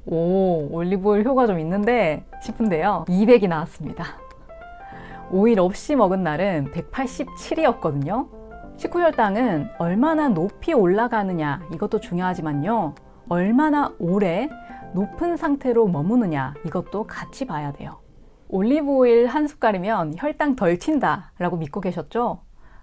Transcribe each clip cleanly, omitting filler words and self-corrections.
오, 올리브오일 효과 좀 있는데 싶은데요. 200이 나왔습니다. 오일 없이 먹은 날은 187이었거든요. 식후혈당은 얼마나 높이 올라가느냐 이것도 중요하지만요. 얼마나 오래 높은 상태로 머무느냐 이것도 같이 봐야 돼요. 올리브오일 한 숟갈이면 혈당 덜 튄다 라고 믿고 계셨죠?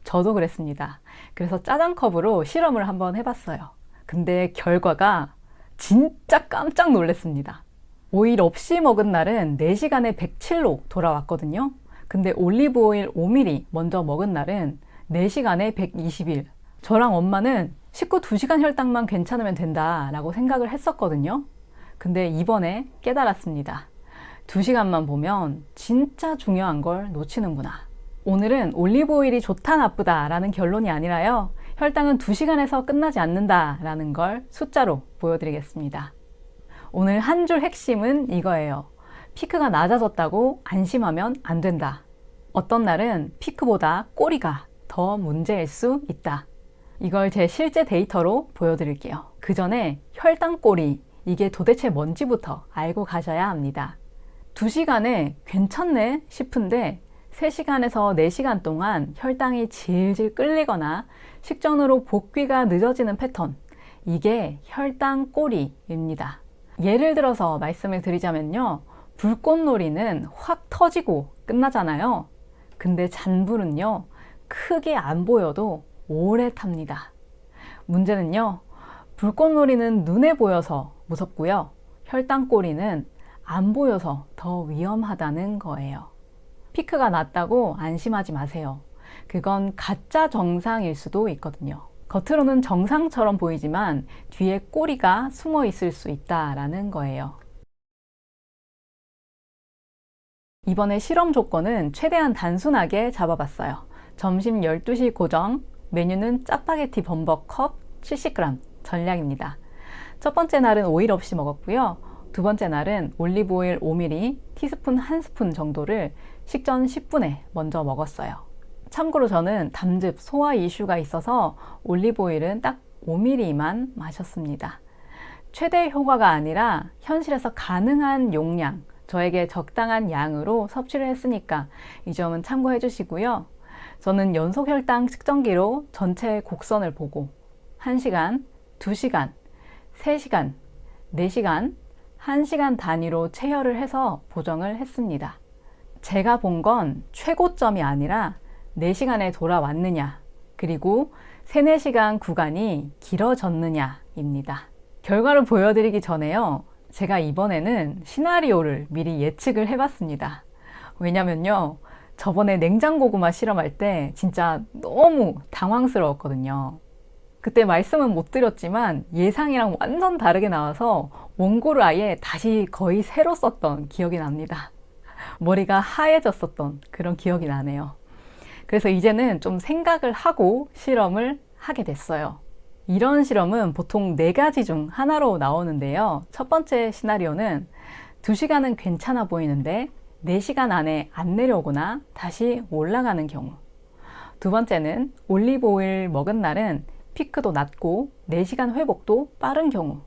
저도 그랬습니다. 그래서 짜장컵으로 실험을 한번 해봤어요. 근데 결과가 진짜 깜짝 놀랐습니다. 오일 없이 먹은 날은 4시간에 107로 돌아왔거든요. 근데 올리브오일 5ml 먼저 먹은 날은 4시간에 121. 저랑 엄마는 식후 2시간 혈당만 괜찮으면 된다 라고 생각을 했었거든요. 근데 이번에 깨달았습니다. 2시간만 보면 진짜 중요한 걸 놓치는구나. 오늘은 올리브오일이 좋다 나쁘다 라는 결론이 아니라요. 혈당은 2시간에서 끝나지 않는다 라는 걸 숫자로 보여드리겠습니다. 오늘 한 줄 핵심은 이거예요. 피크가 낮아졌다고 안심하면 안 된다. 어떤 날은 피크보다 꼬리가 더 문제일 수 있다. 이걸 제 실제 데이터로 보여드릴게요. 그 전에 혈당 꼬리, 이게 도대체 뭔지부터 알고 가셔야 합니다. 2시간에 괜찮네 싶은데 3시간에서 4시간 동안 혈당이 질질 끌리거나 식전으로 복귀가 늦어지는 패턴, 이게 혈당 꼬리입니다. 예를 들어서 말씀을 드리자면요. 불꽃놀이는 확 터지고 끝나잖아요. 근데 잔불은요, 크게 안 보여도 오래 탑니다. 문제는요, 불꽃놀이는 눈에 보여서 무섭고요. 혈당 꼬리는 안 보여서 더 위험하다는 거예요. 피크가 낮다고 안심하지 마세요. 그건 가짜 정상일 수도 있거든요. 겉으로는 정상처럼 보이지만 뒤에 꼬리가 숨어 있을 수 있다라는 거예요. 이번에 실험 조건은 최대한 단순하게 잡아봤어요. 점심 12시 고정, 메뉴는 짜파게티 범벅 컵 70g 전략입니다. 첫 번째 날은 오일 없이 먹었고요. 두 번째 날은 올리브오일 5ml, 티스푼 1스푼 정도를 식전 10분에 먼저 먹었어요. 참고로 저는 담즙, 소화 이슈가 있어서 올리브오일은 딱 5ml만 마셨습니다. 최대 효과가 아니라 현실에서 가능한 용량, 저에게 적당한 양으로 섭취를 했으니까 이 점은 참고해 주시고요. 저는 연속 혈당 측정기로 전체 곡선을 보고 1시간, 2시간, 3시간, 4시간, 1시간 단위로 체열을 해서 보정을 했습니다. 제가 본 건 최고점이 아니라 4시간에 돌아왔느냐, 그리고 3, 4시간 구간이 길어졌느냐입니다. 결과를 보여드리기 전에요. 제가 이번에는 시나리오를 미리 예측을 해봤습니다. 왜냐면요. 저번에 냉장고구마 실험할 때 진짜 너무 당황스러웠거든요. 그때 말씀은 못 드렸지만 예상이랑 완전 다르게 나와서 원고를 아예 다시 거의 새로 썼던 기억이 납니다. 머리가 하얘졌었던 그런 기억이 나네요. 그래서 이제는 좀 생각을 하고 실험을 하게 됐어요. 이런 실험은 보통 4가지 중 하나로 나오는데요. 첫 번째 시나리오는 2시간은 괜찮아 보이는데 4시간 안에 안 내려오거나 다시 올라가는 경우. 두 번째는 올리브 오일 먹은 날은 피크도 낮고 4시간 회복도 빠른 경우.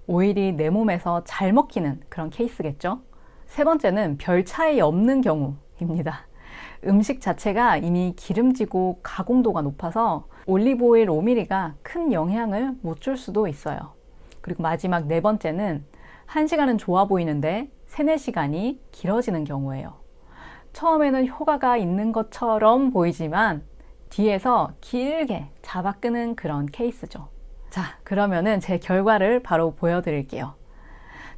오일이 내 몸에서 잘 먹히는 그런 케이스겠죠. 세 번째는 별 차이 없는 경우입니다. 음식 자체가 이미 기름지고 가공도가 높아서 올리브오일 5ml가 큰 영향을 못 줄 수도 있어요. 그리고 마지막 4번째는 1시간은 좋아 보이는데 3, 4시간이 길어지는 경우예요. 처음에는 효과가 있는 것처럼 보이지만 뒤에서 길게 잡아끄는 그런 케이스죠. 자, 그러면은 제 결과를 바로 보여드릴게요.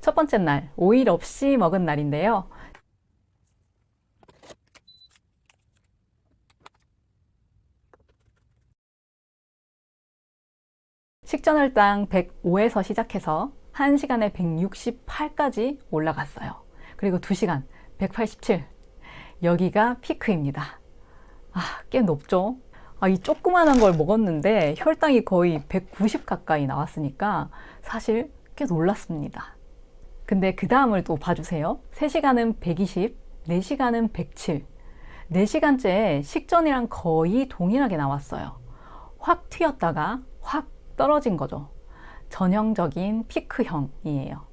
첫 번째 날, 오일 없이 먹은 날인데요. 식전 혈당 105에서 시작해서 1시간에 168까지 올라갔어요. 그리고 2시간 187. 여기가 피크입니다. 꽤 높죠? 이 조그만한 걸 먹었는데 혈당이 거의 190 가까이 나왔으니까 사실 꽤 놀랐습니다. 근데 그 다음을 또 봐주세요. 3시간은 120, 4시간은 107. 4시간째 식전이랑 거의 동일하게 나왔어요. 확 튀었다가 확 떨어진 거죠. 전형적인 피크형이에요.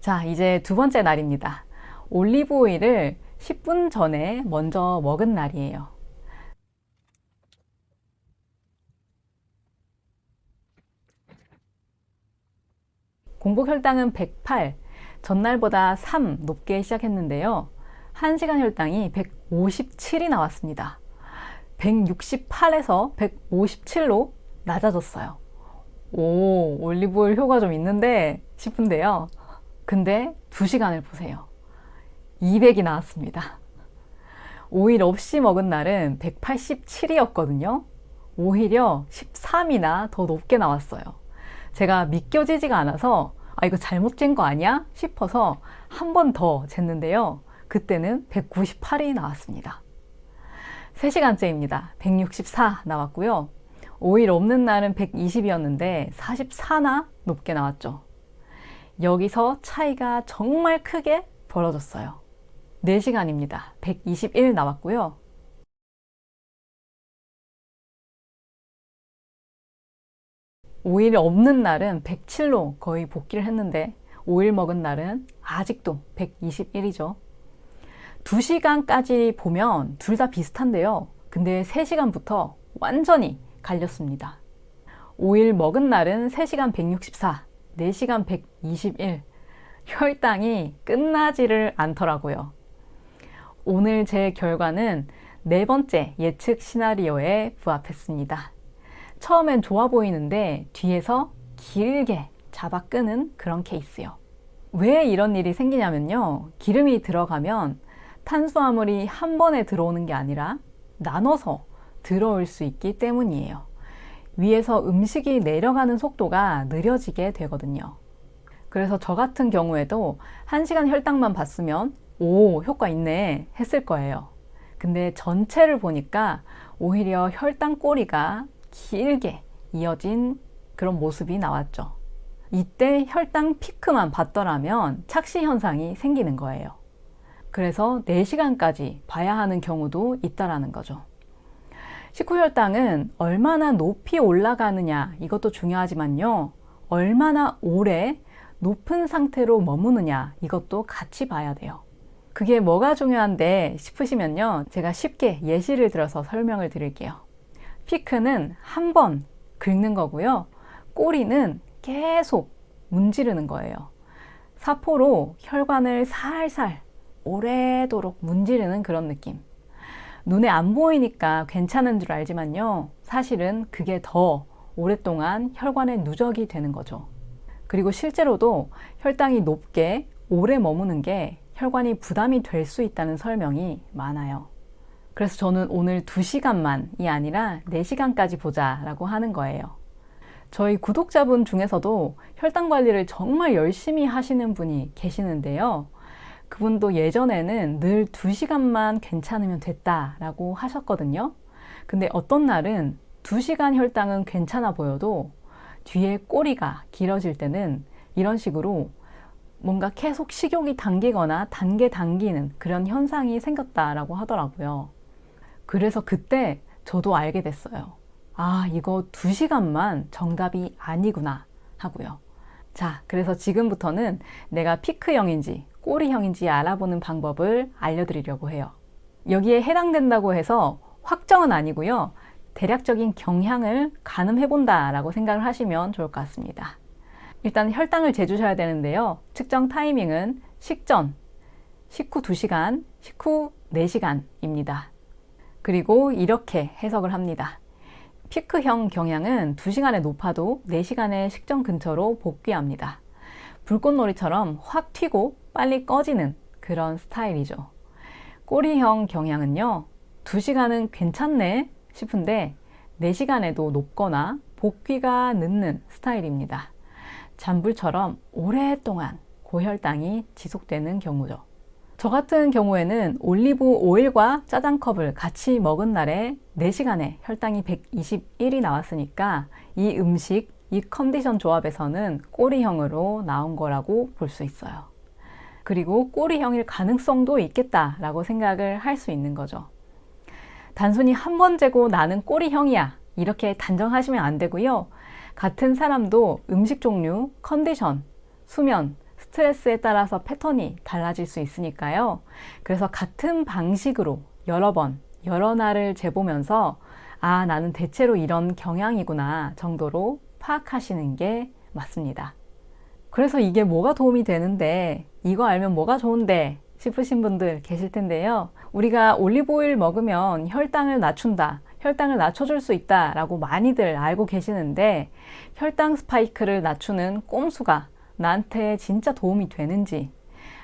자, 이제 두 번째 날입니다. 올리브 오일을 10분 전에 먼저 먹은 날이에요. 공복 혈당은 108, 전날보다 3 높게 시작했는데요. 1시간 혈당이 157이 나왔습니다. 168에서 157로 낮아졌어요. 오, 올리브오일 효과 좀 있는데 싶은데요. 근데 2시간을 보세요. 200이 나왔습니다. 오일 없이 먹은 날은 187이었거든요. 오히려 13이나 더 높게 나왔어요. 제가 믿겨지지가 않아서 이거 잘못 잰 거 아니야? 싶어서 한 번 더 쟀는데요. 그때는 198이 나왔습니다. 3시간째입니다. 164 나왔고요. 오일 없는 날은 120이었는데 44나 높게 나왔죠. 여기서 차이가 정말 크게 벌어졌어요. 4시간입니다. 121 나왔고요. 오일 없는 날은 107로 거의 복귀를 했는데 오일 먹은 날은 아직도 121이죠. 2시간까지 보면 둘 다 비슷한데요. 근데 3시간부터 완전히 갈렸습니다. 오일 먹은 날은 3시간 164, 4시간 121. 혈당이 끝나지를 않더라고요. 오늘 제 결과는 4번째 예측 시나리오에 부합했습니다. 처음엔 좋아 보이는데 뒤에서 길게 잡아 끄는 그런 케이스요. 왜 이런 일이 생기냐면요. 기름이 들어가면 탄수화물이 한 번에 들어오는 게 아니라 나눠서 들어올 수 있기 때문이에요. 위에서 음식이 내려가는 속도가 느려지게 되거든요. 그래서 저 같은 경우에도 1시간 혈당만 봤으면 오, 효과 있네 했을 거예요. 근데 전체를 보니까 오히려 혈당 꼬리가 길게 이어진 그런 모습이 나왔죠. 이때 혈당 피크만 봤더라면 착시 현상이 생기는 거예요. 그래서 4시간까지 봐야 하는 경우도 있다라는 거죠. 식후 혈당은 얼마나 높이 올라가느냐 이것도 중요하지만요. 얼마나 오래 높은 상태로 머무느냐 이것도 같이 봐야 돼요. 그게 뭐가 중요한데 싶으시면요. 제가 쉽게 예시를 들어서 설명을 드릴게요. 피크는 한 번 긁는 거고요. 꼬리는 계속 문지르는 거예요. 사포로 혈관을 살살 오래도록 문지르는 그런 느낌. 눈에 안 보이니까 괜찮은 줄 알지만요. 사실은 그게 더 오랫동안 혈관에 누적이 되는 거죠. 그리고 실제로도 혈당이 높게 오래 머무는 게 혈관이 부담이 될 수 있다는 설명이 많아요. 그래서 저는 오늘 2시간만이 아니라 4시간까지 보자라고 하는 거예요. 저희 구독자분 중에서도 혈당 관리를 정말 열심히 하시는 분이 계시는데요. 그분도 예전에는 늘 2시간만 괜찮으면 됐다라고 하셨거든요. 근데 어떤 날은 2시간 혈당은 괜찮아 보여도 뒤에 꼬리가 길어질 때는 이런 식으로 뭔가 계속 식욕이 당기거나 당기는 그런 현상이 생겼다라고 하더라고요. 그래서 그때 저도 알게 됐어요. 아, 이거 2시간만 정답이 아니구나 하고요. 자, 그래서 지금부터는 내가 피크형인지 꼬리형인지 알아보는 방법을 알려드리려고 해요. 여기에 해당된다고 해서 확정은 아니고요. 대략적인 경향을 가늠해본다 라고 생각을 하시면 좋을 것 같습니다. 일단 혈당을 재주셔야 되는데요. 측정 타이밍은 식전, 식후 2시간, 식후 4시간입니다. 그리고 이렇게 해석을 합니다. 피크형 경향은 2시간에 높아도 4시간의 식전 근처로 복귀합니다. 불꽃놀이처럼 확 튀고 빨리 꺼지는 그런 스타일이죠. 꼬리형 경향은요. 2시간은 괜찮네 싶은데 4시간에도 높거나 복귀가 늦는 스타일입니다. 잔불처럼 오랫동안 고혈당이 지속되는 경우죠. 저 같은 경우에는 올리브 오일과 짜장컵을 같이 먹은 날에 4시간에 혈당이 121이 나왔으니까 이 음식, 이 컨디션 조합에서는 꼬리형으로 나온 거라고 볼 수 있어요. 그리고 꼬리형일 가능성도 있겠다라고 생각을 할 수 있는 거죠. 단순히 한 번 재고 나는 꼬리형이야 이렇게 단정하시면 안 되고요. 같은 사람도 음식 종류, 컨디션, 수면, 스트레스에 따라서 패턴이 달라질 수 있으니까요. 그래서 같은 방식으로 여러 번, 여러 날을 재보면서 아, 나는 대체로 이런 경향이구나 정도로 파악하시는 게 맞습니다. 그래서 이게 뭐가 도움이 되는데, 이거 알면 뭐가 좋은데 싶으신 분들 계실 텐데요. 우리가 올리브오일 먹으면 혈당을 낮춘다, 혈당을 낮춰줄 수 있다 라고 많이들 알고 계시는데, 혈당 스파이크를 낮추는 꼼수가 나한테 진짜 도움이 되는지,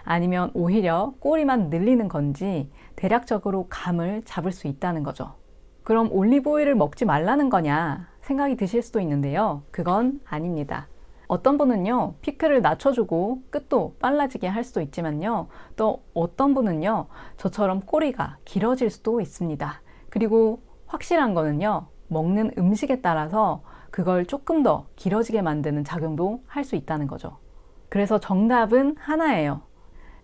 아니면 오히려 꼬리만 늘리는 건지 대략적으로 감을 잡을 수 있다는 거죠. 그럼 올리브오일을 먹지 말라는 거냐 생각이 드실 수도 있는데요. 그건 아닙니다. 어떤 분은요, 피크를 낮춰주고 끝도 빨라지게 할 수도 있지만요, 또 어떤 분은요, 저처럼 꼬리가 길어질 수도 있습니다. 그리고 확실한 거는요, 먹는 음식에 따라서 그걸 조금 더 길어지게 만드는 작용도 할 수 있다는 거죠. 그래서 정답은 하나예요.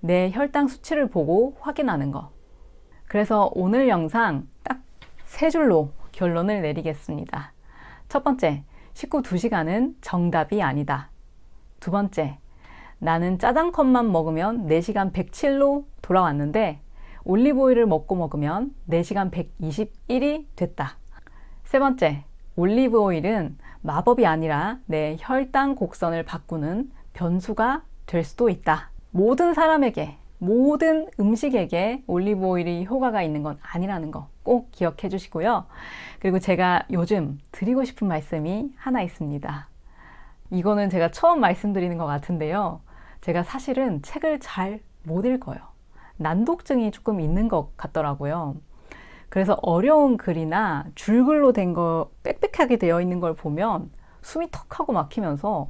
내 혈당 수치를 보고 확인하는 거. 그래서 오늘 영상 딱 3줄로 결론을 내리겠습니다. 첫 번째, 식후 2시간은 정답이 아니다. 두 번째, 나는 짜장컵만 먹으면 4시간 107로 돌아왔는데 올리브오일을 먹으면 4시간 121이 됐다. 세 번째, 올리브오일은 마법이 아니라 내 혈당 곡선을 바꾸는 변수가 될 수도 있다. 모든 사람에게, 모든 음식에게 올리브오일이 효과가 있는 건 아니라는 거 꼭 기억해 주시고요. 그리고 제가 요즘 드리고 싶은 말씀이 하나 있습니다. 이거는 제가 처음 말씀드리는 것 같은데요. 제가 사실은 책을 잘 못 읽어요. 난독증이 조금 있는 것 같더라고요. 그래서 어려운 글이나 줄글로 된 거 빽빽하게 되어 있는 걸 보면 숨이 턱 하고 막히면서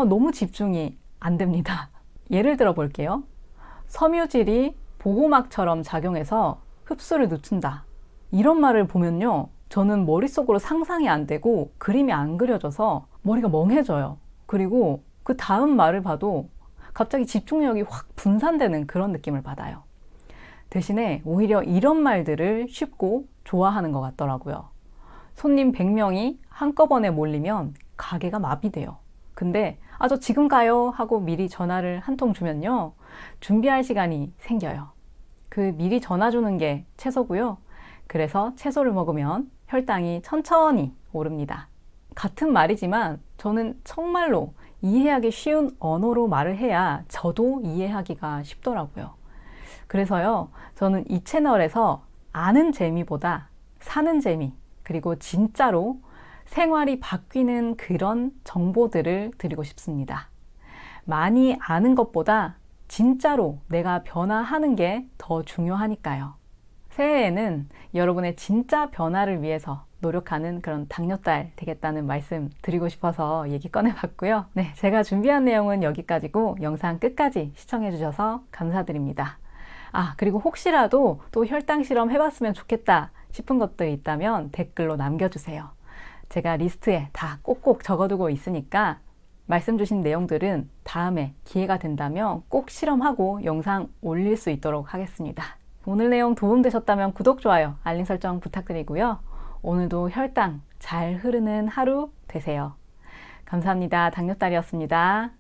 너무 집중이 안 됩니다. 예를 들어 볼게요. 섬유질이 보호막처럼 작용해서 흡수를 늦춘다. 이런 말을 보면요, 저는 머릿속으로 상상이 안 되고 그림이 안 그려져서 머리가 멍해져요. 그리고 그 다음 말을 봐도 갑자기 집중력이 확 분산되는 그런 느낌을 받아요. 대신에 오히려 이런 말들을 쉽고 좋아하는 것 같더라고요. 손님 100명이 한꺼번에 몰리면 가게가 마비돼요. 근데 저 지금 가요 하고 미리 전화를 한 통 주면요, 준비할 시간이 생겨요. 그 미리 전화 주는 게 채소고요. 그래서 채소를 먹으면 혈당이 천천히 오릅니다. 같은 말이지만 저는 정말로 이해하기 쉬운 언어로 말을 해야 저도 이해하기가 쉽더라고요. 그래서요, 저는 이 채널에서 아는 재미보다 사는 재미, 그리고 진짜로 생활이 바뀌는 그런 정보들을 드리고 싶습니다. 많이 아는 것보다 진짜로 내가 변화하는 게 더 중요하니까요. 새해에는 여러분의 진짜 변화를 위해서 노력하는 그런 당뇨딸 되겠다는 말씀 드리고 싶어서 얘기 꺼내봤고요. 네, 제가 준비한 내용은 여기까지고 영상 끝까지 시청해 주셔서 감사드립니다. 그리고 혹시라도 또 혈당 실험 해봤으면 좋겠다 싶은 것들 있다면 댓글로 남겨주세요. 제가 리스트에 다 꼭꼭 적어두고 있으니까 말씀 주신 내용들은 다음에 기회가 된다면 꼭 실험하고 영상 올릴 수 있도록 하겠습니다. 오늘 내용 도움되셨다면 구독, 좋아요, 알림 설정 부탁드리고요. 오늘도 혈당 잘 흐르는 하루 되세요. 감사합니다. 당뇨딸이었습니다.